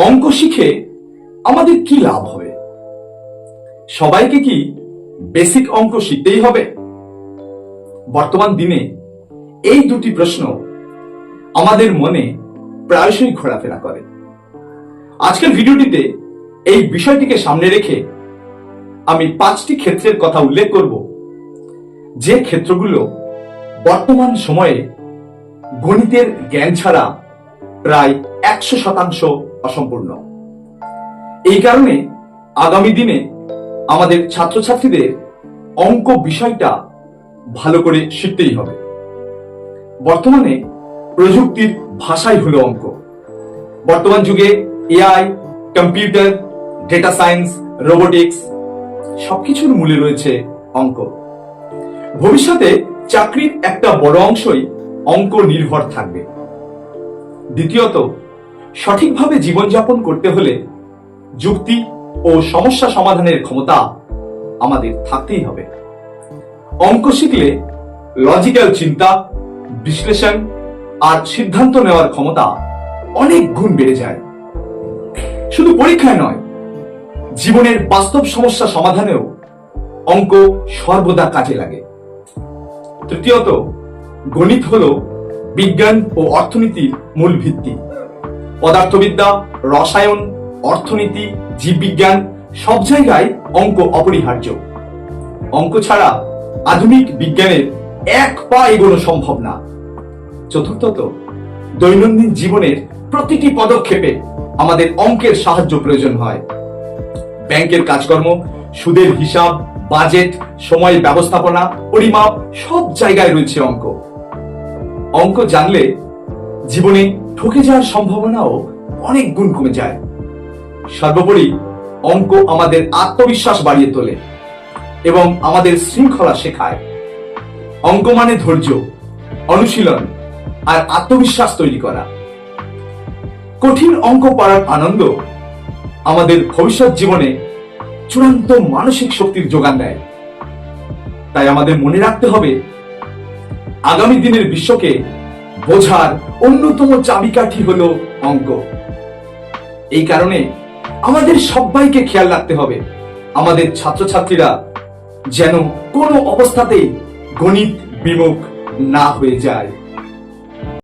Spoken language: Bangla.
অঙ্ক শিখে আমাদের কি লাভ হবে? সবাইকে কি বেসিক অঙ্ক শিখতেই হবে? বর্তমান দিনে এই দুটি প্রশ্ন আমাদের মনে প্রায়শই ঘোরাফেরা করে। আজকের ভিডিওটিতে এই বিষয়টিকে সামনে রেখে আমি 5টি ক্ষেত্রের কথা উল্লেখ করব, যে ক্ষেত্রগুলো বর্তমান সময়ে গণিতের জ্ঞান ছাড়া প্রায় 100% অসম্পূর্ণ। এই কারণে আগামী দিনে আমাদের ছাত্রছাত্রীদের অঙ্ক বিষয়টা ভালো করে শিখতেই হবে। বর্তমানে প্রযুক্তির ভাষাই হলো অঙ্ক। বর্তমান যুগে AI, computer, data science, robotics সবকিছুর মূলে রয়েছে অঙ্ক। ভবিষ্যতে চাকরির একটা বড় অংশই অঙ্ক নির্ভর থাকবে। দ্বিতীয়ত, সঠিকভাবে জীবনযাপন করতে হলে যুক্তি ও সমস্যা সমাধানের ক্ষমতা আমাদের থাকতেই হবে। অঙ্ক শিখলে লজিক্যাল চিন্তা, বিশ্লেষণ আর সিদ্ধান্ত নেওয়ার ক্ষমতা অনেক গুণ বেড়ে যায়। শুধু পরীক্ষায় নয়, জীবনের বাস্তব সমস্যা সমাধানেও অঙ্ক সর্বদা কাজে লাগে। তৃতীয়ত, গণিত হলো বিজ্ঞান ও অর্থনীতির মূল ভিত্তি। পদার্থবিদ্যা, রসায়ন, অর্থনীতি, জীববিজ্ঞান সব জায়গায় অঙ্ক অপরিহার্য। অঙ্ক ছাড়া আধুনিক বিজ্ঞানের এক পা এগোনো সম্ভব না। চতুর্থত, দৈনন্দিন জীবনের প্রতিটি পদক্ষেপে আমাদের অঙ্কের সাহায্য প্রয়োজন হয়। ব্যাংকের কাজকর্ম, সুদের হিসাব, বাজেট, সময় ব্যবস্থাপনা, পরিমাপ সব জায়গায় রয়েছে অঙ্ক। অঙ্ক জানলে জীবনে ঠকে যাওয়ার সম্ভাবনাও অনেক গুণ কমে যায়। সর্বোপরি অঙ্ক আমাদের আত্মবিশ্বাস বাড়িয়ে তোলে এবং আমাদের শৃঙ্খলা শেখায়। অঙ্ক মানে ধৈর্য, অনুশীলন আর আত্মবিশ্বাস তৈরি করা। কঠিন অঙ্ক পড়ার আনন্দ আমাদের ভবিষ্যৎ জীবনে চূড়ান্ত মানসিক শক্তির যোগান দেয়। তাই আমাদের মনে রাখতে হবে, আগামী দিনের বিশ্বকে বোঝার অন্যতম চাবিকাঠি হলো অঙ্ক। এই কারণে আমাদের সবাইকে খেয়াল রাখতে হবে, আমাদের ছাত্রছাত্রীরা যেন কোনো অবস্থাতেই গণিত বিমুখ না হয়ে যায়।